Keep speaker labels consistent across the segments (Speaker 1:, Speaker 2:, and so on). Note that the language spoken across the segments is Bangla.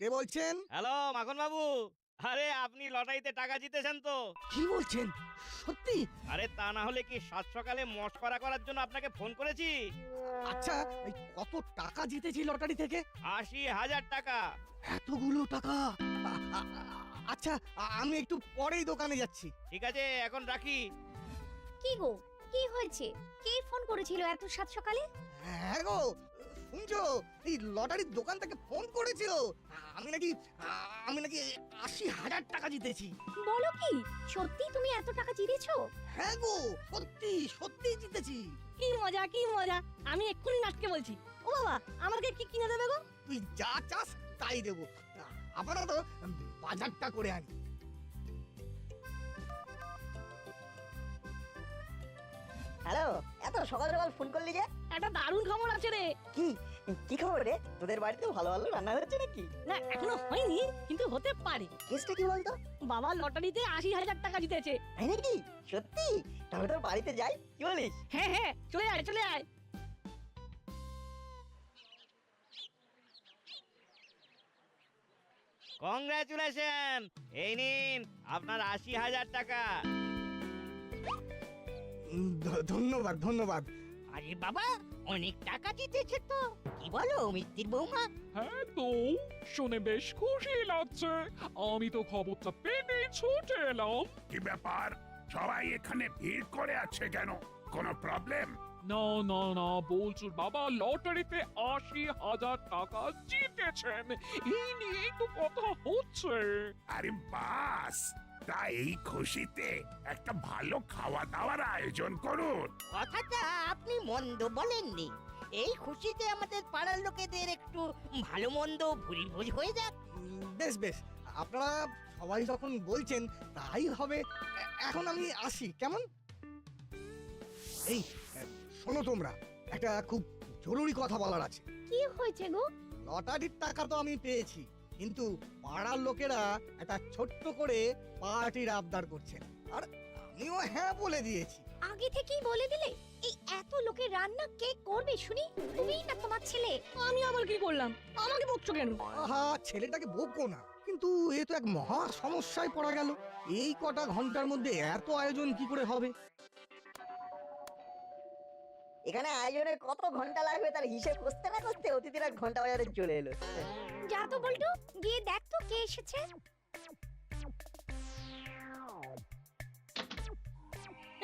Speaker 1: কে বলছেন?
Speaker 2: হ্যালো মাখন বাবু, আরে আপনি লটারিতে টাকা জিতেছেন তো?
Speaker 1: কি বলছেন? সত্যি?
Speaker 2: আরে তা না হলে কি সাত সকালে মস্করা করার জন্য আপনাকে ফোন করেছি।
Speaker 1: আচ্ছা, এই কত টাকা জিতেছি লটারি থেকে?
Speaker 2: ৮০,০০০ টাকা।
Speaker 1: এতগুলো টাকা? আচ্ছা, আমি একটু পরেই দোকানে যাচ্ছি।
Speaker 2: ঠিক আছে, এখন রাখি।
Speaker 3: কি গো, কি হয়েছে? কে ফোন করেছিল এত সাত সকালে?
Speaker 1: হ্যাঁ গো, শুনছো? এই লটারির দোকান থেকে ফোন করেছিল। আমি নাকি আমি নাকি ৮০,০০০ টাকা জিতেছি।
Speaker 3: বলো কি, সত্যি তুমি এত টাকা জিতেছো?
Speaker 1: হ্যাঁ গো, সত্যি সত্যি জিতেছি।
Speaker 4: কি মজা কি মজা, আমি এক্ষুনি নাটকে বলছি। ও বাবা, আমাকে কি কিনে দেবে গো?
Speaker 1: তুই যা চাস তাই দেবো। আপাতত বাজারটা করে আনি।
Speaker 5: হ্যালো, এত সকাল সকাল ফোন করলি যে?
Speaker 4: একটা দারুণ খবর আছে রে।
Speaker 5: কি কি খবর রে? তোদের বাড়িতে ভালো ভালো রান্না হচ্ছে নাকি?
Speaker 4: না এখনো হয়নি, কিন্তু হতে পারে।
Speaker 5: কেসটা কি বলতো?
Speaker 4: বাবা লটারিতে ৮০,০০০ টাকা জিতেছে।
Speaker 5: তাই নাকি? সত্যি? তাহলে তোর বাড়িতে যাই, কি বলিস?
Speaker 4: হ্যাঁ হ্যাঁ, চলে আয় চলে আয়।
Speaker 2: কংগ্রাচুলেশন, এই নিন আপনার ৮০,০০০ টাকা।
Speaker 1: ধন্যবাদ ধন্যবাদ।
Speaker 6: আরে বাবা, অনেক টাকা জিতেছে তো। কি বলো মিত্তির বৌমা?
Speaker 7: হ্যাঁ তো, শুনে বেশ খুশি লাগছে। আমি তো খবরটা পেয়ে ছুটে এলাম।
Speaker 8: কি ব্যাপার, সবাই এখানে ভিড় করে আছে কেন? কোনো প্রবলেম?
Speaker 7: না না না, বলছুর বাবা লটারিতে ৮০,০০০ টাকা জিতেছেন, এই নিয়েই তো কথা হচ্ছে।
Speaker 8: আরে বাস, তা এই খুশিতে একটা ভালো খাওয়া দাওয়ার আয়োজন করুন।
Speaker 6: কথাটা আপনি মন্দ বলেননি। এই খুশিতে আমাদের পাড়ার লোকেদের একটু ভালো মন্দ ভুরি ভোজ হয়ে যাক।
Speaker 1: বেশ বেশ, আপনারা সবাই যখন বলছেন তাই হবে। এখন আমি আসি, কেমন? এই শোনো, তোমরা একটা খুব জরুরি কথা বলার আছে।
Speaker 3: কি হয়েছে গো?
Speaker 1: লটারির টাকা তো আমি পেয়েছি, কিন্তু পাড়ার লোকেরা একটা ছোট্ট করে পার্টির আবদার করছেন, আর আমিও হ্যাঁ বলে দিয়েছি।
Speaker 3: আগে থেকেই বলে দিলে? এই এত লোকের রান্না কে করবে শুনি? তুমিই না তোমার ছেলে?
Speaker 4: আমি আবার কি করলাম? আমাকে বকছো কেন?
Speaker 1: আহা, ছেলেটাকে বকবো না, কিন্তু এ তো এক মহা সমস্যায় পড়া গেল। এই কটা ঘন্টার মধ্যে এত আয়োজন কি করে হবে?
Speaker 5: এখানে আয়োজনের কত ঘন্টা লাগবে তার হিসেব করতে না করতে অতিথিরা ঘন্টা বাজারে চলে এলো।
Speaker 3: যা তো বল্টু, গিয়ে দেখ তো কে এসেছে।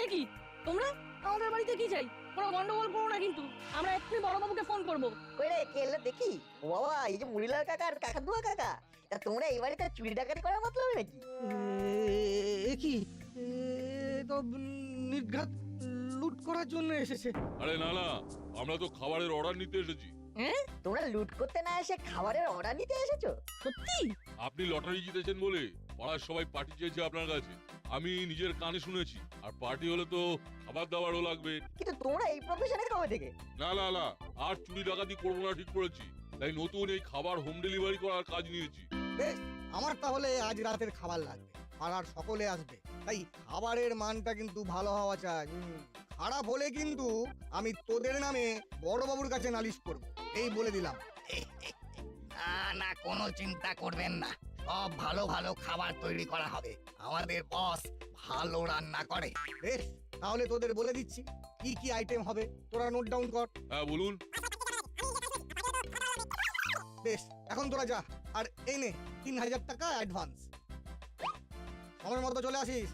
Speaker 4: এ কি, তোমরা আমাদের বাড়িতে কি চাই? কোনো গন্ডগোল করো না কিন্তু, আমরা এক্ষুনি বড়বাবুকে ফোন করবো।
Speaker 5: কই রে, কে এলো দেখি? ও বাবা, এই যে মুড়িলাল কাকা আর কাকাতুয়া কাকা, তা তোমরা এই বাড়িতে চুরি ডাকাতি করার মতলব নাকি?
Speaker 1: এ কি, এ তো নির্ঘাত লুট করার জন্য এসেছে।
Speaker 9: আরে না না, আমরা তো খাবারের অর্ডার নিতে এসেছি।
Speaker 4: হ্যাঁ
Speaker 5: তোমরা লুট করতে না এসে খাবারের অর্ডার নিতে এসেছো?
Speaker 4: সত্যি?
Speaker 9: আপনি লটারি জিতেছেন বলে পাড়ার সবাই পার্টি চেয়েছে আপনার কাছে। আমি নিজের কানে শুনেছি, আর পার্টি হলে তো খাবার দাবারও লাগবে।
Speaker 5: কিন্তু তোমরা এই প্রফেশনে কবে থেকে?
Speaker 9: না না না, আর চুরি ডাকাতি করবো না ঠিক করেছি, তাই নতুন এই খাবার হোম ডেলিভারি করার কাজ নিয়েছি।
Speaker 1: বেশ, আমার তাহলে আজ রাতের খাবার লাগবে, পাড়ার সকলে আসবে, তাই খাবারের মানটা কিন্তু ভালো হওয়া চাই। খারাপ হলে কিন্তু আমি তোদের নামে বড়বাবুর কাছে নালিশ করব, এই বলে দিলাম।
Speaker 10: না না, কোনো চিন্তা করবেন না, সব ভালো ভালো খাবার তৈরি করা হবে। আমাদের বস ভালো রান্না করে।
Speaker 1: বেশ, তাহলে তোদের বলে দিচ্ছি কি কি আইটেম হবে, তোরা নোট ডাউন কর।
Speaker 9: হ্যাঁ বলুন।
Speaker 1: বেশ, এখন তোরা যা, আর এই নে ৩,০০০ টাকা অ্যাডভান্স। সময় মতো চলে আসিস।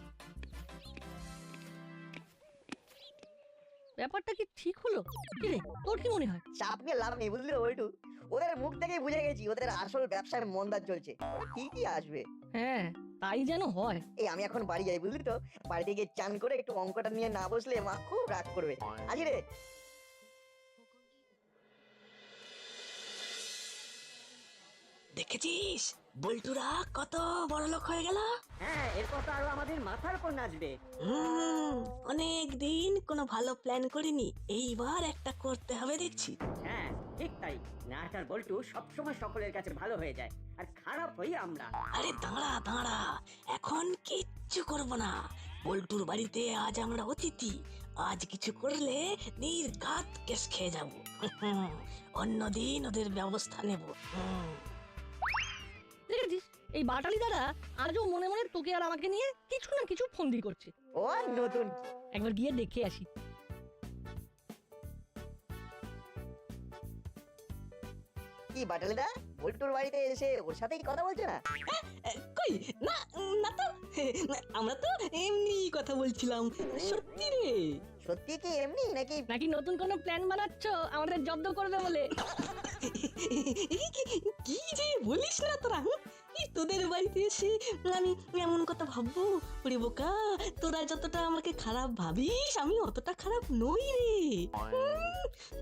Speaker 4: ব্যাপারটা কি ঠিক হলো? কি রে, তোর কি মনে হয়?
Speaker 5: চাপ নিয়ে লাভ নেই, বুঝলি ওইটু? ওদের মুখ থেকেই বুঝে গেছি ওদের আসল ব্যবসায় মন্দা চলছে। কি কি আসবে?
Speaker 4: হ্যাঁ, তাই যেন হয়।
Speaker 5: এই আমি এখন বাড়ি যাই, বুঝলি তো? বাড়িতে গিয়ে চান করে একটু অঙ্কটা নিয়ে না বসলে মা খুব রাগ করবে। আজি রে।
Speaker 6: দেখেছিস বল্টুরা কত বড় লোক হয়ে গেল?
Speaker 5: হ্যাঁ, এরপর তো আরো আমাদের মাথার উপর নাচবে।
Speaker 6: অনেক দিন কোনো ভালো প্ল্যান করিনি, এইবার একটা করতে হবে দেখছি।
Speaker 11: হ্যাঁ ঠিক তাই, নাট আর বল্টু সবসময় সকলের কাছে ভালো হয়ে যায়, আর খারাপ হই আমরা।
Speaker 6: আরে দাঁড়া দাঁড়া, এখন কিচ্ছু করব না। বল্টুর বাড়িতে আজ আমরা অতিথি, আজ কিছু করলে নির্ঘাত কেস খেয়ে যাব। অন্যদিন ওদের ব্যবস্থা নেব।
Speaker 4: এই বাটালি দাদা আজও মনে মনে তোকে আর আমাকে নিয়ে কিছু না কিছু ফন্দি করছে।
Speaker 5: ও আর নতুন কি?
Speaker 4: একবার গিয়ে দেখে আসি।
Speaker 5: কি বাটালিদা বল্টুর বাড়িতে এসে ওর সাথেই কথা বলছে না?
Speaker 6: কই না না তো আমরা তো এমনি কথা বলছিলাম। সত্যি রে।
Speaker 5: সত্যি কি এমনি নাকি?
Speaker 4: নাকি নতুন কোনো প্ল্যান বানাচ্ছ আমাদের জব্দ করবে বলে?
Speaker 6: কি যে বলিস না তোরা, তোদের বাড়িতে এসে আমি এমন কথা ভাববো? ওরে বোকা, তোরা যতটা আমাকে খারাপ ভাবিস আমি অতটা খারাপ নই রে।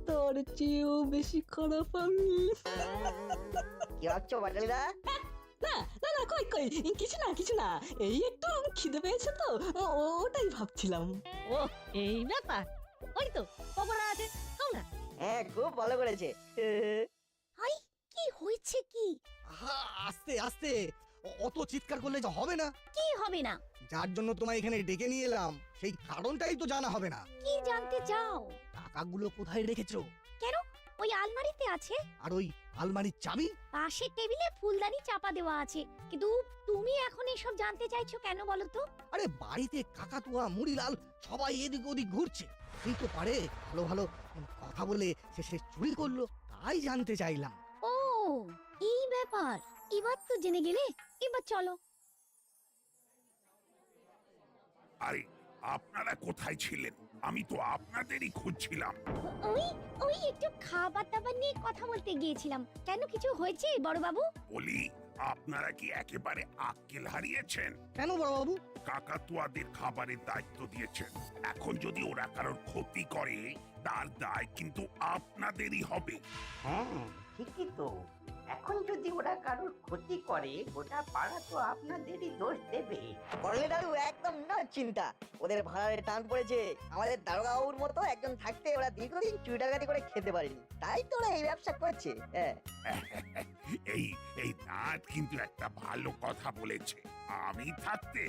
Speaker 6: তোর চেয়েও বেশি খারাপ আমি।
Speaker 5: কি ভাবছো বাটালিদা?
Speaker 6: না না না, কই কই কিছু না এই একটু খিদে পেয়েছে তো ওটাই ভাবছিলাম।
Speaker 4: ও এই ব্যাপার, ওই তো পকোড়া আছে, খাও না।
Speaker 5: হ্যাঁ খুব ভালো করেছে।
Speaker 3: হাই, কি হয়েছে কি?
Speaker 1: আহা, আস্তে আস্তে, অত চিৎকার করলে যে হবে না।
Speaker 3: কি হবে না?
Speaker 1: যার জন্য তোমায় এখানে ডেকে নিয়ে এলাম সেই কারণটাই তো জানা হবে না।
Speaker 3: কি জানতে চাও?
Speaker 1: টাকাগুলো কোথায় রেখেছো?
Speaker 3: কেন, ওই আলমারিতে আছে।
Speaker 1: আর ওই আলমারির চাবি?
Speaker 3: পাশের টেবিলে ফুলদানি চাপা দেওয়া আছে। কিন্তু তুমি এখন এসব জানতে চাইছো কেন বলো তো?
Speaker 1: আরে বাড়িতে কাকাতুয়া মুড়িলাল সবাই এদিক ওদিক ঘুরছে, এই তো পারে ভালো ভালো কথা বলে সে চুরি করলো, তাই জানতে চাইলাম।
Speaker 3: ও এই ব্যাপার, এবার তো জেনে গেলে। এবার চলো।
Speaker 8: আরে আপনারা কোথায় ছিলেন? আমি তো আপনাদেরই খুঁজছিলাম।
Speaker 3: ওই ওই একটু খাবার দাবার নিয়ে কথা বলতে গিয়েছিলাম। কেন, কিছু হয়েছে বড় বাবু?
Speaker 8: বলি, আপনারা কি একেবারে আক্কেল হারিয়েছেন?
Speaker 1: কেন বড়বাবু?
Speaker 8: কাকাতুয়াদের খাবারের দায়িত্ব দিয়েছেন, এখন যদি ওরা কারোর ক্ষতি করে তার দায় কিন্তু আপনাদেরই হবে।
Speaker 11: হ্যাঁ ঠিকই তো, এখন যদি ওরা কারোর ক্ষতি করে গোটা পাড়া তো আপনাদেরই দোষ দেবে।
Speaker 5: করলে দাদু একদম না চিন্তা, ওদের ভাড়ার টান পড়েছে। আমাদের দারোগা বাবুর মতো একজন থাকতে ওরা দীর্ঘদিন চুরি ডাকাতি করে খেতে পারেনি, তাই তো ওরা এই ব্যবসা করছে। হ্যাঁ
Speaker 8: এই এই নাট কিন্তু একটা ভালো কথা বলেছে। আমি থাকতে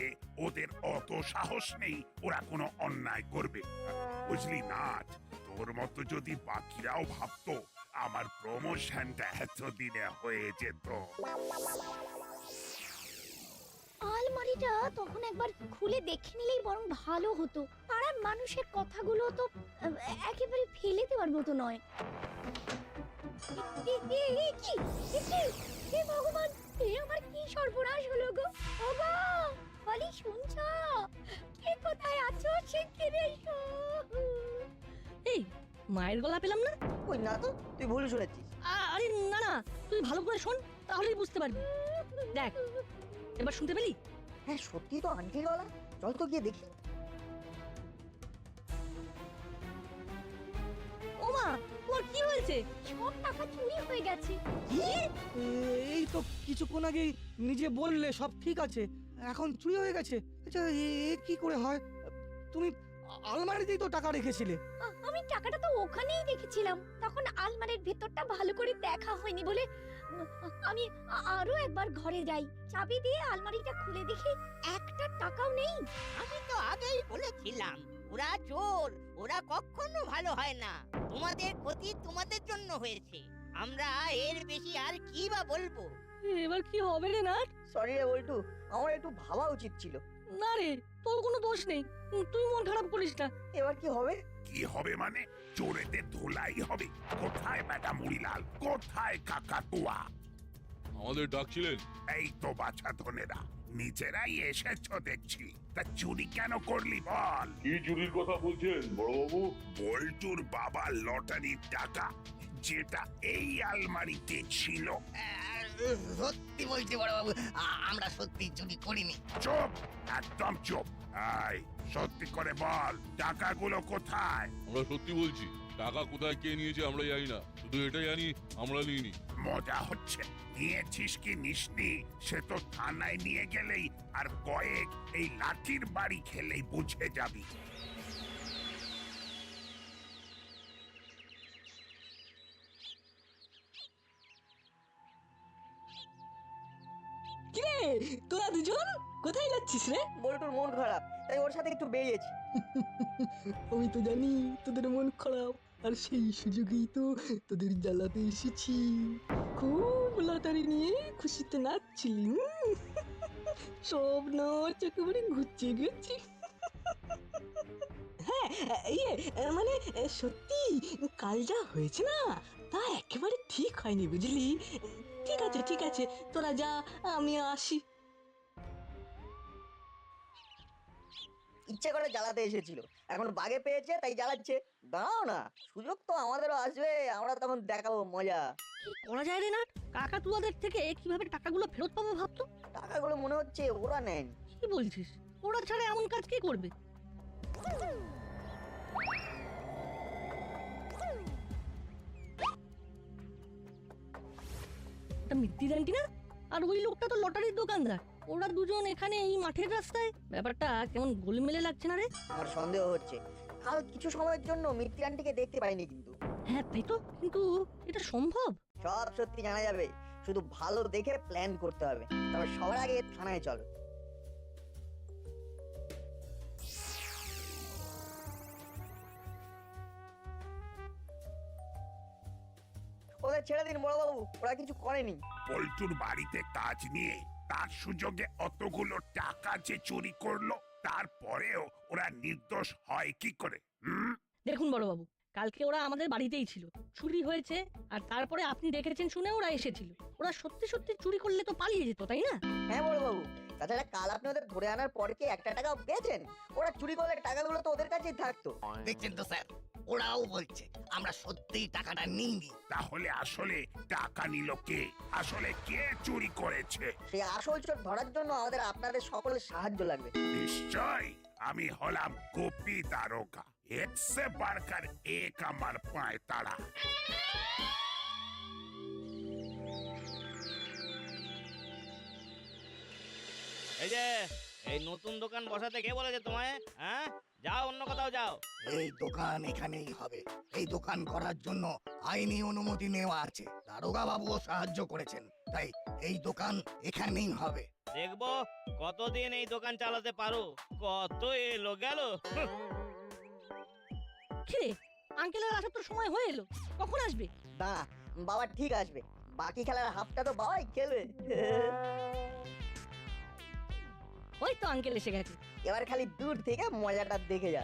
Speaker 8: ওদের অত সাহস নেই ওরা কোনো অন্যায় করবে, বুঝলি নাট? তোর মতো যদি বাকিরাও ভাবতো আমার প্রমোশনটা এতদিনে হয়ে যেত।
Speaker 3: আলমারিটা তখন একবার খুলে দেখে নিলেই বরং ভালো হতো। পাড়ার মানুষের কথাগুলো তো একেবারে ফেলে দেওয়ার মতো নয়। হে ভগবান, এ আমার কি সর্বনাশ হলো গো! ওগো বলি, শুনছো? কে কোথায় আছো শিগগিরই এসো।
Speaker 4: এই মায়ের গলা পেলাম না।
Speaker 5: ওই না তো, তুই ভুল শুনেছিস।
Speaker 4: আরে না না, তুই ভালো করে শোন, তাহলেই বুঝতে পারবি। দেখ, এবার শুনতে পেলি?
Speaker 5: হ্যাঁ সত্যি তো আন্টির গলা, চল তো গিয়ে দেখি।
Speaker 4: ওমা, তোমার কি হয়েছে?
Speaker 3: সব টাকা চুরি হয়ে গেছে।
Speaker 1: এই তো কিছুক্ষণ আগে নিজে বললে সব ঠিক আছে, এখন চুরি হয়ে গেছে। আচ্ছা এ কি করে হয়? তুমি আলমারিতেই তো টাকা রেখেছিলে।
Speaker 3: আমি টাকাটা তো ওখানেই রেখেছিলাম, তখন আলমারির ভেতরটা ভালো করে দেখা হয়নি বলে আমি আরো একবার ঘরে যাই। চাবি দিয়ে আলমারিটা খুলে দেখি একটা টাকাও নেই।
Speaker 12: আমি তো আগেই বলেছিলাম ওরা চোর, ওরা কখনো ভালো হয় না। তোমাদের ক্ষতি তোমাদের জন্য হয়েছে, আমরা এর বেশি আর কি বা বলবো।
Speaker 4: এবার কি হবে রে নাট?
Speaker 5: সরি রে বল্টু, আমার একটু ভাবা উচিত ছিল।
Speaker 4: না রে, তোর কোনো দোষ নেই, তুই মন খারাপ করিস না।
Speaker 5: এবার কি হবে?
Speaker 8: কি হবে মানে? চোরেদের ধোলাই হবে। কোথায় বেটা মুড়িলাল, কোথায় কাকাতুয়া?
Speaker 9: আমাদের ডাকছিলেন?
Speaker 8: এই তো বাছা ধনেরা, নিজেরাই এসেছো দেখছি। তা চুরি কেন করলি বল?
Speaker 9: কি চুরির কথা বলছেন বড়বাবু?
Speaker 8: বল্টুর বাবার লটারির টাকা, যেটা এই আলমারিতে ছিল।
Speaker 10: সত্যি বলছি বড় বাবু, আমরা সত্যি চুরি করিনি।
Speaker 8: চুপ, একদম চুপ। আই সত্যি করে বল, টাকাগুলো কোথায়?
Speaker 9: আমরা সত্যি বলছি, টাকা কোথায় কে নিয়েছে আমরা জানি না, শুধু এটা জানি আমরা নিইনি।
Speaker 8: মজা হচ্ছে? নিয়েছিস কি নিসনি সে তো থানায় নিয়ে গেলেই আর কয়েক এই লাঠির বাড়ি খেলেই বুঝে যাবি।
Speaker 6: কিরে তোরা দুজন কোথায় যাচ্ছিস রে?
Speaker 5: বল্টুর মন খারাপ, তাই ওর সাথে একটু বেরিয়েছি।
Speaker 6: আমি তো জানি তোদের মন খারাপ, আর সেই সুযোগেই তো তোদের জ্বালাতে এসেছি। খুব লটারি নিয়ে খুশিতে নাচছিলি, সব নাচ একেবারে ঘুরছে গেছি। হ্যাঁ, ইয়ে মানে সত্যি কাল যা হয়েছে না তা একেবারে ঠিক হয়নি বুঝলি। ঠিক আছে ঠিক আছে, তোরা যা, আমি আসি।
Speaker 5: ইচ্ছে করে জ্বালাতে এসেছিল, এখন বাগে পেয়েছে তাই জ্বালাচ্ছে। দাঁড়াও না, সুযোগ তো আমাদেরও আসবে, আমরা তখন দেখাবো মজা।
Speaker 4: কি করা যায় রে না? কাকাতুয়াদের থেকে কিভাবে টাকাগুলো ফেরত পাবো ভাবতো।
Speaker 5: টাকাগুলো মনে হচ্ছে ওরা নেন।
Speaker 4: কি বলছিস? ওরা ছাড়া এমন কাজ কে করবে? মিত্তিদানটি না, আর ওই লোকটা তো লটারির দোকানদার। ওরা দুজন এখানে এই মাঠের রাস্তায়, ব্যাপারটা কেমন গোলমেলে লাগছে না রে?
Speaker 5: আমার সন্দেহ হচ্ছে কাল কিছু সময়ের জন্য মিত্তি আন্টিকে দেখতে পাইনি কিন্তু।
Speaker 4: হ্যাঁ তাই তো, কিন্তু এটা সম্ভব?
Speaker 5: সব সত্যি জানা যাবে, শুধু ভালো দেখে প্ল্যান করতে হবে। তবে সবার আগে থানায় চলো। ওদের ছেড়ে দিন বড়বাবু, ওরা কিছু করেনি।
Speaker 8: পল্টুর বাড়িতে কাজ নিয়ে তার সুযোগে অতগুলো টাকা যে চুরি করলো, তারপরেও ওরা নির্দোষ হয় কি করে?
Speaker 4: দেখুন বড়বাবু, কালকে ওরা আমাদের বাড়িতেই ছিল, চুরি হয়েছে, আর তারপরে আপনি দেখেছেন শুনে ওরা এসেছিল। ওরা সত্যি সত্যি চুরি করলে তো পালিয়ে যেত, তাই না?
Speaker 5: হ্যাঁ বড়বাবু, তাছাড়া কাল আপনি ওদের ধরে আনার পর কি একটা টাকাও পেয়েছেন? ওরা চুরি করলে টাকাগুলো তো ওদের কাছেই থাকতো।
Speaker 10: দেখছেন তো স্যার, ওরাও বলছে আমরা সত্যিই টাকাটা নিইনি।
Speaker 8: তাহলে আসলে টাকা নিল কে? আসলে কে চুরি করেছে?
Speaker 5: সেই আসল চোর ধরার জন্য আমাদের আপনাদের সকলের সাহায্য লাগবে।
Speaker 8: নিশ্চয়, আমি হলাম গোপী দারোগা। একসে বারকার এক আমার পায় তারা।
Speaker 2: এই যে এই নতুন দোকান বসাতে কে বলেছে তোমায়? হ্যাঁ, যাও অন্য কোথাও যাও।
Speaker 10: এই দোকান এখানেই হবে। এই দোকান করার জন্য আইনি অনুমতি নেওয়া আছে, দারোগা বাবুও সাহায্য করেছেন, তাই এই দোকান এখানেই হবে।
Speaker 2: দেখবো কতদিন এই দোকান চালাতে পারো। কত এলো গেল।
Speaker 4: কিরে, আঙ্কেলের আসার তো সময় হয়ে এলো, কখন আসবে?
Speaker 5: না, বাবা ঠিক আসবে, বাকি খেলার হাফটা তো বাবাই খেলবে।
Speaker 4: ওই তো আঙ্কেল এসে গেছে।
Speaker 5: এবার খালি দূর থেকে মজাটা দেখে যা।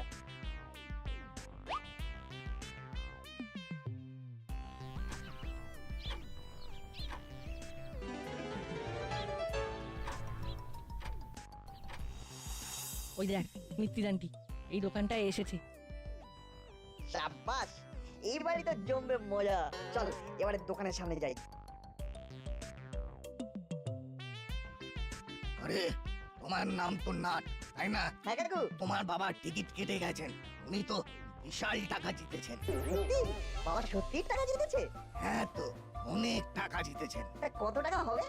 Speaker 4: ওই দেখ মিত্তিদানটি এই দোকানটায় এসেছে।
Speaker 5: সাব্বাস, এইবারই তো জমবে মজা। চল এবারে দোকানের সামনে যাই।
Speaker 10: আরে, তোমার নাম তো নাট, তাই না?
Speaker 5: হ্যাঁ কাকু।
Speaker 10: তোমার বাবা টিকিট কেটে গেছেন, উনি তো বিশাল টাকা জিতেছেন।
Speaker 5: বাবা সত্যি টাকা জিতেছে?
Speaker 10: হ্যাঁ তো, অনেক টাকা জিতেছেন।
Speaker 5: তা কত টাকা হবে?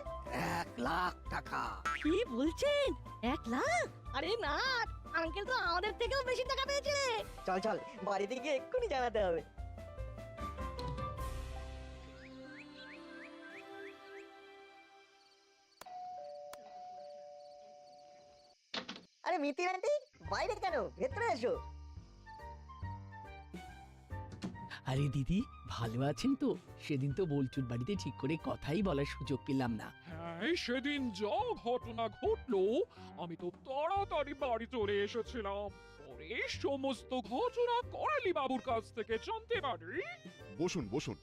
Speaker 10: 1 লাখ টাকা।
Speaker 4: কি বলছেন? 1 লাখ? আরে না, আঙ্কেল তো আমাদের থেকেও বেশি টাকা পেয়েছে রে।
Speaker 5: চল চল, বাড়িতে গিয়ে এক্ষুনি জানাতে হবে। আরে মিতির আন্টি, বাইরে কেন? ভেতরে এসো।
Speaker 13: আরে দিদি, ভালো আছেন তো? সেদিন তো বলচুর বাড়িতে ঠিক করে কথাই বলার সুযোগ পেলাম না।
Speaker 7: হ্যাঁ, সেদিন যা ঘটনা ঘটলো, আমি তো তাড়াতাড়ি বাড়ি চলে এসেছিলাম। পরে সমস্ত ঘটনা করালি বাবুর কাছ থেকে জানতে পারি।
Speaker 14: বসুন বসুন।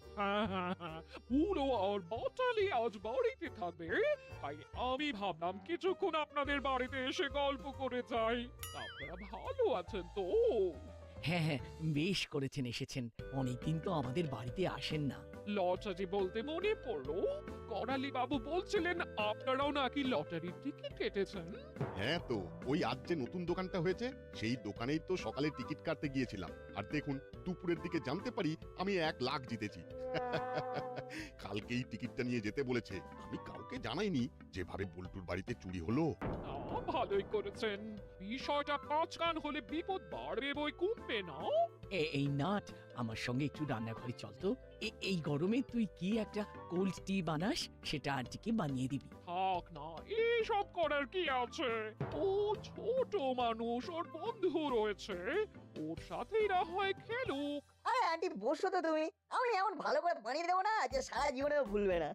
Speaker 7: পুরো আর বাটালি আজ বাড়িতে থাকবে, তাই আমি ভাবলাম কিছুক্ষণ আপনাদের বাড়িতে এসে গল্প করে যাই। আপনারা ভালো আছেন তো?
Speaker 13: হ্যাঁ হ্যাঁ, বেশ করেছেন এসেছেন, অনেকদিন তো আমাদের বাড়িতে আসেন না।
Speaker 7: লটারি বলতে মনে পড়লো, করালি বাবু বলছিলেন আপনারাও নাকি লটারির টিকিট কেটেছেন।
Speaker 14: হ্যাঁ তো, ওই আজ যে নতুন দোকানটা হয়েছে সেই দোকানেই তো সকালে টিকিট কাটতে গিয়েছিলাম, আর দেখুন দুপুরের দিকে জানতে পারি আমি 1 লাখ জিতেছি। কালকেই টিকিটটা নিয়ে যেতে বলেছে, আমি কাউকে জানাইনি। যেভাবে বল্টুর বাড়িতে চুরি হলো।
Speaker 7: ভালোই করেছেন, বিষয়টা কান হলে বিপদ বাড়বে বই কমবে না।
Speaker 13: এই নাট, আমার সঙ্গে একটু রান্নাঘরে চল তো। এই গরমে তুই কি একটা কোল্ড টি বানাস, সেটা আন্টিকে বানিয়ে দিবি।
Speaker 7: থাক না, এইসব করার কি আছে? ও ছোট মানুষ, ওর বন্ধু রয়েছে, ওর সাথেই না হয় খেলুক।
Speaker 5: আরে আন্টি বসো তো তুমি, আমি এমন ভালো করে বানিয়ে দেবো না যে সারা জীবনেও ভুলবে না।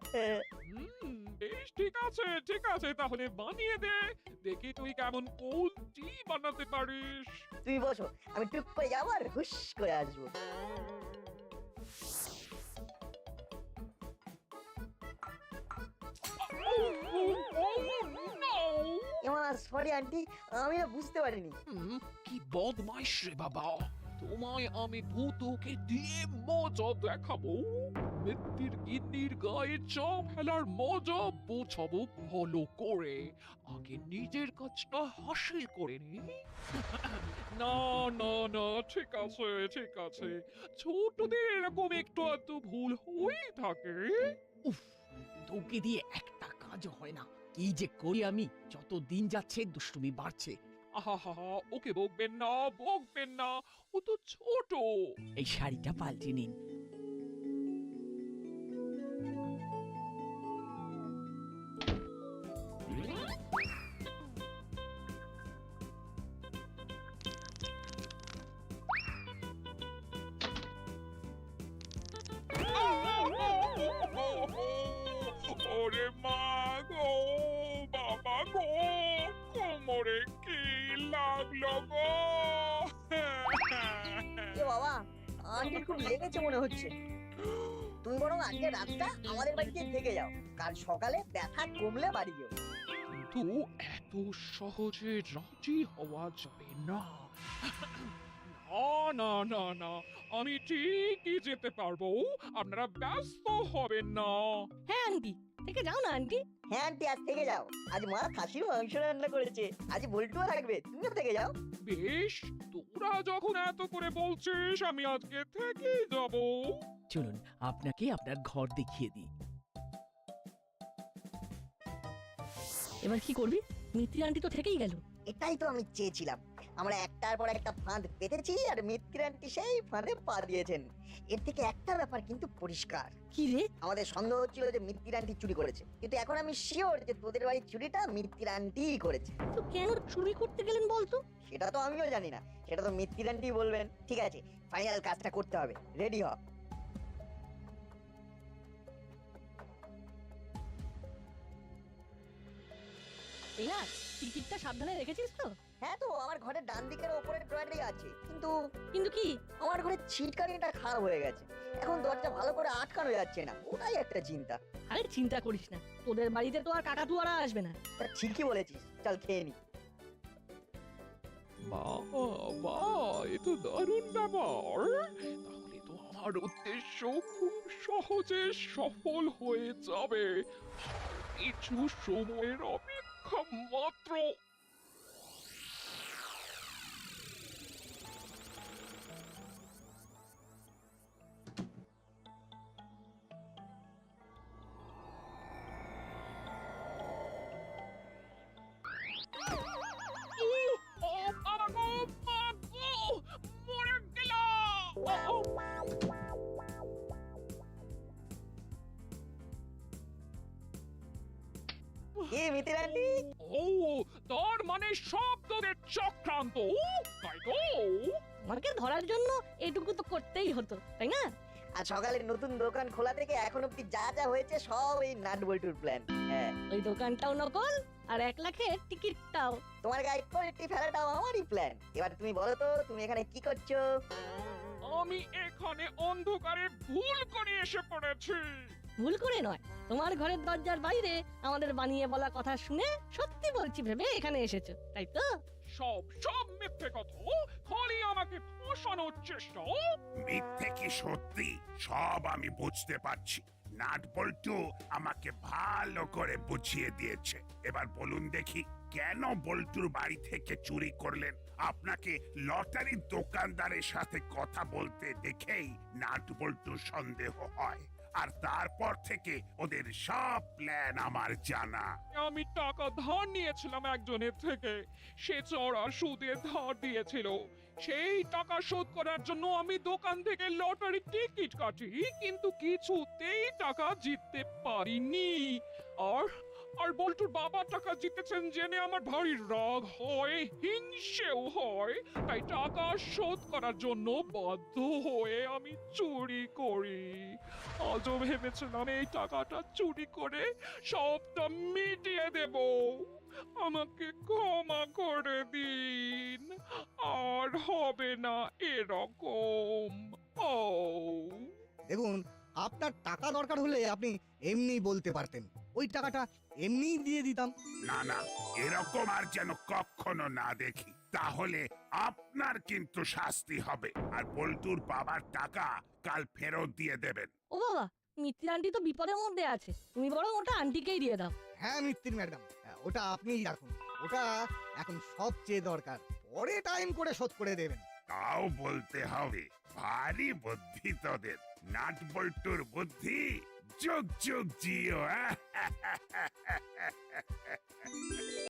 Speaker 7: বেশ ঠিক আছে, তাহলে বানিয়ে দে, দেখি তুই কেমন কোল্ড টি বানাতে পারিস।
Speaker 5: তুমি বসো, আমি টুক করে যাবো আর হুশ করে আসবো। সরি আন্টি, আমি না বুঝতে পারিনি।
Speaker 7: কি বদমাইশ রে বাবা, তোমায় আমি ভূতকে দিয়ে মজা দেখাবো। মিত্তির গিন্নির গায়ে চাপ ফেলার মজা বোঝাবো ভালো করে। আগে নিজের কাজটা হাসিল করে নি। না না না, ঠিক আছে, ছোটদের এরকম একটু আধটু ভুল হয়েই থাকে।
Speaker 13: উফ, তোকে দিয়ে একটা কাজ হয় না। কি যে করি আমি, যত দিন যাচ্ছে দুষ্টুমি বাড়ছে।
Speaker 7: আহা, ওকে বকবেন না, ও তো ছোট।
Speaker 13: এই শাড়িটা পাল্টে নিন।
Speaker 7: ওরে মা গো, বাবা গো, কোমরে কি লাগলো গো?
Speaker 5: এ বাবা, আন্টির খুব লেগেছে মনে হচ্ছে। তুমি বরং আজকে রাতটা আমাদের বাড়িতে থেকে যাও, কাল সকালে ব্যথা কমলে বাড়ি যেও।
Speaker 7: কিন্তু এত সহজে রাজি হওয়া যাবে না। না, আমি ঠিকই যেতে পারবো, আপনারা ব্যস্ত হবেন না।
Speaker 4: হ্যাঁ আন্টি, থেকে যাও না আন্টি।
Speaker 5: হ্যাঁ আন্টি, আজ থেকে যাও। আজ মা খাসির মাংস রান্না করেছে, আজ বল্টুও থাকবে, তুমিও থেকে যাও।
Speaker 7: বেশ, তোরা যখন এত করে বলছিস, আমি আজকে থেকে যাব।
Speaker 13: চলুন আপনাকে আপনার ঘর দেখিয়ে দিই।
Speaker 4: এবার কি করবি? মিত্রি আন্টি তো থেকেই গেল।
Speaker 5: এটাই তো আমি চেয়েছিলাম। আমরা একটার পর একটা ফাঁদ পেতেছি আর মিত্তির আন্টি সেই ফাঁদে পা দিয়েছেন। এর থেকে একটা ব্যাপার কিন্তু পরিষ্কার।
Speaker 4: কি রে?
Speaker 5: আমাদের সন্দেহ হচ্ছিল যে মিত্তির আন্টি চুরি করেছে, কিন্তু এখন আমি শিওর যে তোদের বাড়ির চুরিটা মিত্তির আন্টিই করেছে।
Speaker 4: তো কেন চুরি করতে গেলেন বলতো?
Speaker 5: সেটা তো আমিও জানি না, সেটা তো মিত্তির আন্টি বলবেন। ঠিক আছে, ফাইনাল কাজটা করতে হবে, রেডি হ।
Speaker 4: এই না, টিকিটটা সাবধানে রেখেছিস তো?
Speaker 5: হ্যাঁ তো, আমার ঘরের ডান দিকের ওপরের ড্রয়ারেই আছে, কিন্তু
Speaker 4: কি?
Speaker 5: আমার ঘরের ছিটকানিটা খারাপ হয়ে গেছে, এখন দরজা ভালো করে আটকানো যাচ্ছে না, ওটাই একটা চিন্তা।
Speaker 4: আরে চিন্তা করিস না, তোদের বাড়িতে তো আর কাকাতুয়ারা আসবে না।
Speaker 5: তা ঠিকই বলেছিস, চল খেয়ে নি।
Speaker 7: বাবা, এ তো দারুণ ব্যাপার। তাহলে তো আমার উদ্দেশ্য খুব সহজে সফল হয়ে যাবে। কিছু সময়ের অপেক্ষা মাত্র।
Speaker 5: কি মিত্তির আন্টি?
Speaker 7: ও, তার মানে সব তোদের চক্রান্ত, তাই তো?
Speaker 4: আমাকে ধরার জন্য এটুকু তো করতেই হতো, তাই না?
Speaker 5: আর সকালে নতুন দোকান খোলা থেকে এখন অব্দি যা যা হয়েছে সব এই নাট বল্টুর প্ল্যান। হ্যাঁ,
Speaker 4: ওই দোকানটাও নকল, আর 1 লাখের টিকিটটাও।
Speaker 5: তোমার গায়ে কোয়ালিটি ফেলাটাও আমারই প্ল্যান। এবার তুমি বলো তো, তুমি এখানে কি করছো?
Speaker 7: আমি এখানে অন্ধকারে ভুল করে এসে পড়েছি।
Speaker 4: ভুল করে নয়, তোমার ঘরের দরজার বাইরে আমাদের বানিয়ে বলা কথা শুনে সত্যি বলছি ভেবে এখানে এসেছো, তাই তো?
Speaker 7: সব মিথ্যে কথা, খালি আমাকে ফাঁসানোর চেষ্টা।
Speaker 8: মিথ্যে কি সত্যি সব আমি বুঝতে পারছি। নাট বল্টু আমাকে ভালো করে বুঝিয়ে দিয়েছে। এবার বলুন দেখি, কেন বল্টুর বাড়ি থেকে চুরি করলেন? আপনাকে লটারির দোকানদারের সাথে কথা বলতে দেখেই নাট বল্টুর সন্দেহ হয়, আর তারপর থেকে ওদের সব প্ল্যান আমার জানা।
Speaker 7: আমি টাকা ধার নিয়েছিলাম একজনের থেকে, সে চড়া সুদে ধার দিয়েছিল। সেই টাকা শোধ করার জন্য আমি দোকান থেকে লটারি টিকিট কাটি, কিন্তু কিছুতেই টাকা জিততে পারিনি। আর আর বল্টুর বাবা টাকা জিতেছেন জেনে আমার ভারী রাগ হয়, হিংসেও হয়। তাই টাকা শোধ করার জন্য বাধ্য হয়ে আমি চুরি করি। আজও ভেবেছিলাম এই টাকাটা চুরি করে সবটা মিটিয়ে দেব। আমাকে ক্ষমা করে দিন, আর হবে না এরকম। ও
Speaker 1: দেখুন, আপনার টাকা দরকার হলে আপনি এমনি বলতে পারতেন, ওই টাকাটা এমনিই দিয়ে দিতাম।
Speaker 8: না না, এরকম আর যেন কখনো না দেখি, তাহলে আপনার কিন্তু শাস্তি হবে। আর বল্টুর বাবার টাকা কাল ফেরত দিয়ে দেবেন।
Speaker 4: ও বাবা, মিত্তির আন্টি তো বিপদের মধ্যে আছে, তুমি বরং ওটা আন্টিকেই দিয়ে দাও।
Speaker 1: হ্যাঁ মিত্তির ম্যাডাম, ওটা আপনিই রাখুন, ওটা এখন সবচেয়ে দরকার, পরে টাইম করে শোধ করে দেবেন।
Speaker 8: তাও বলতে হবে, ভারী বুদ্ধি তোদের। নাট বল্টুর বুদ্ধি যুগ যুগ জিও।